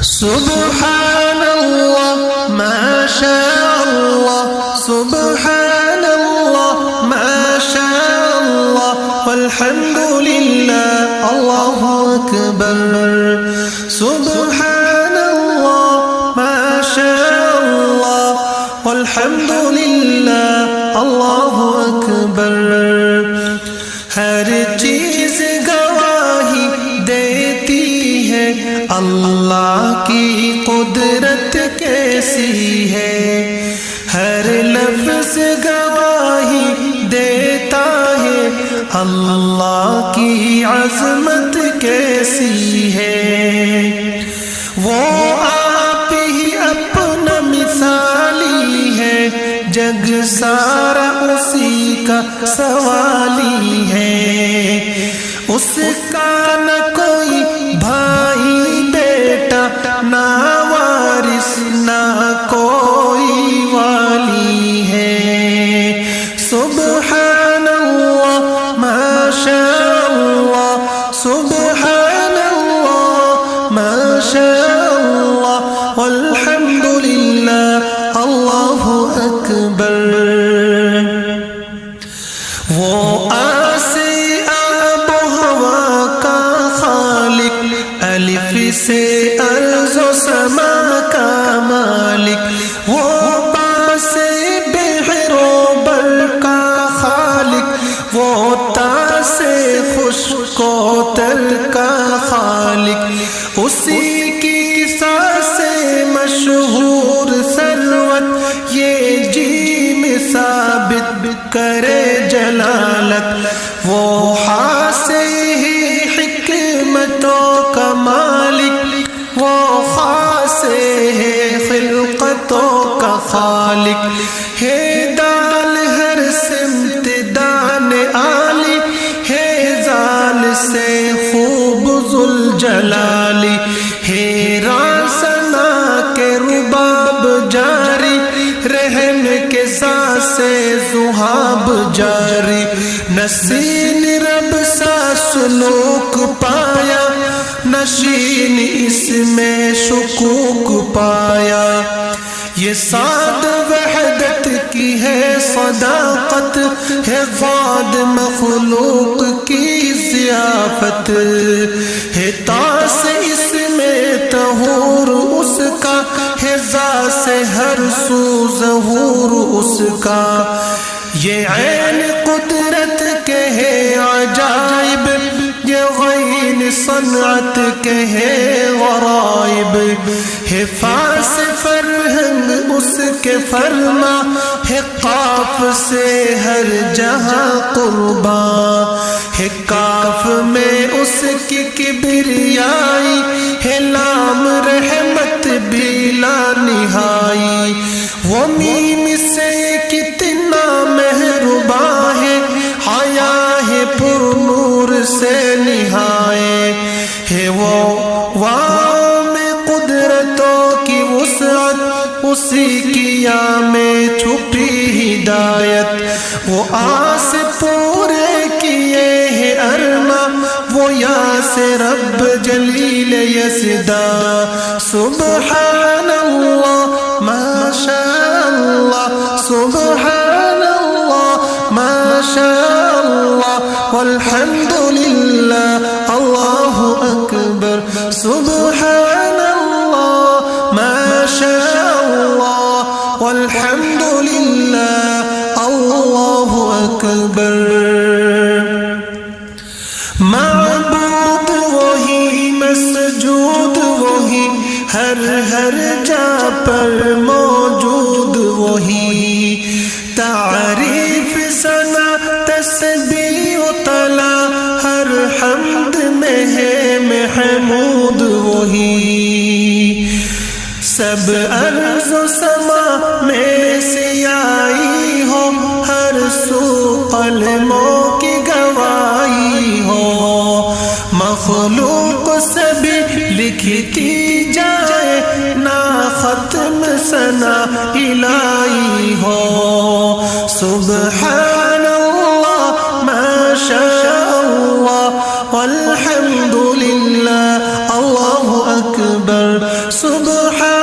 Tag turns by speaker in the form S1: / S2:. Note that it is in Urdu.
S1: سبحان اللہ ما شاء اللہ سبحان اللہ ما شاء اللہ والحمد للہ اللہ اکبر سبحان اللہ ما شاء اللہ والحمد للہ اللہ اکبر ہر چیز گواہی دیتی ہے اللہ کی قدرت کیسی ہے ہر لفظ گواہی دیتا ہے اللہ کی عظمت کیسی ہے وہ آپ ہی اپنا مثالی ہے جگ سارا اسی کا سوالی ہے اس کا نہ کوئی بھائی بیٹا نہ وارث نہ کوئی والی ہے سبحان اللہ ما شاء اللہ سبحان اللہ ما شاء اللہ والحمد للہ اللہ اکبر وہ الف سے ارض و سما کا مالک وہ با سے بحر و بر کا خالق وہ تا سے خشک و تر کا خالق اسی کی سا سے مشہور ثروت یہ جیم ثابت کرے جلالت وہ ہا سے ہی حکمتوں کا مالک وہ خاص ہے خلقتوں کا خالق ہے دال ہر سمت دان عالی ہے زال سے خوب ذوالجلالی ہے راسنا کے رباب جاری رحم کے ساتھ سے ذہاب جاری نسین رب سا سلوک پایا نشین اس میں شکوک پایا یہ سعد وحدت کی ہے صداقت ہے غاد مخلوق کی ضیافت ہے تاس اس میں طہور اس کا ہے ذا سے ہر سو ظہور اس کا یہ عین قدرت کے ہے عجائب یہ غین صنعت کے ہے غرائب ہے فاس فرہنگ اس کے فرما ہے قاف سے ہر جہاں قرباں ہے کاف میں اس کی کبریائی ہے لام رحمت بلا نہائی وہ میم سے کتنا مہرباں ہے حیا ہے پر نور سے نہائے ہے وہ واو میں قدرتوں کی وسعت اسی کیا میں چھپی ہدایت وہ آس پورے کیے ہیں ارما وہ یا سے رب جلیل یسدا سبحان اللہ ما شاء اللہ سبحان اللہ ما شاء اللہ والحمد للہ اللہ اکبر سبحان اللہ ما شاء اللہ والحمد للہ اللہ اکبر معبود وہی مسجود وہی ہر جا پر موجود وہی تعریف ثنا تسبیح و طلا ہر حمد میں ہے محمود وہی سب ارض و سما میں سے آئی ہو ہر سو قلموں کی گواہی ہو مخلوق سبھی لکھتی جائے نا ختم ثنا الہی ہو سبحان اللہ ما شاء اللہ والحمد للہ اللہ اکبر سبحان